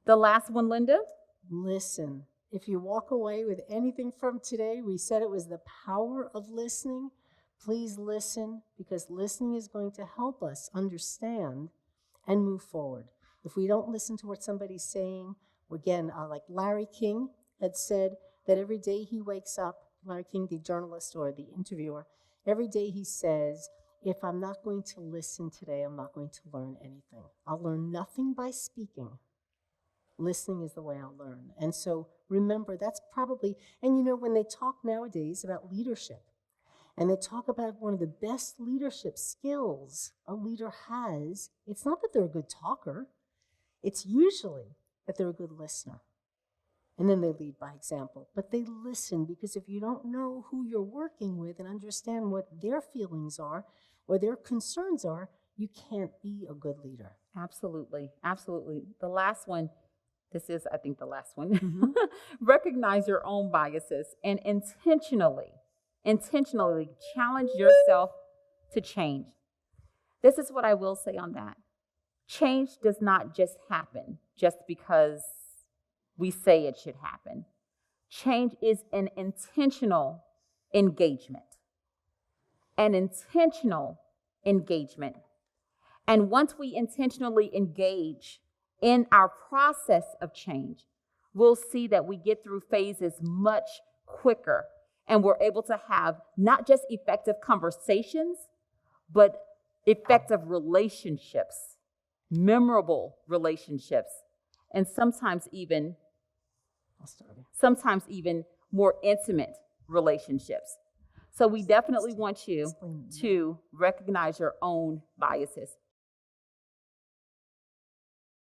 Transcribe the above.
The last one, Lynda? Listen. If you walk away with anything from today, we said it was the power of listening. Please listen, because listening is going to help us understand and move forward. If we don't listen to what somebody's saying, again, like Larry King had said, that every day he wakes up, Larry King, the journalist or the interviewer, every day he says, if I'm not going to listen today, I'm not going to learn anything. I'll learn nothing by speaking. Listening is the way I'll learn. And so remember, that's probably, and you know, when they talk nowadays about leadership, and they talk about one of the best leadership skills a leader has, it's not that they're a good talker, it's usually that they're a good listener. And then they lead by example. But they listen, because if you don't know who you're working with and understand what their feelings are or their concerns are, you can't be a good leader. Absolutely. Absolutely. The last one, this is, I think, the last one. Recognize your own biases and intentionally challenge yourself to change. This is what I will say on that. Change does not just happen just because we say it should happen. Change is an intentional engagement. An intentional engagement. And once we intentionally engage in our process of change, we'll see that we get through phases much quicker, and we're able to have not just effective conversations, but effective relationships, memorable relationships, and sometimes even more intimate relationships. So we definitely want you to recognize your own biases.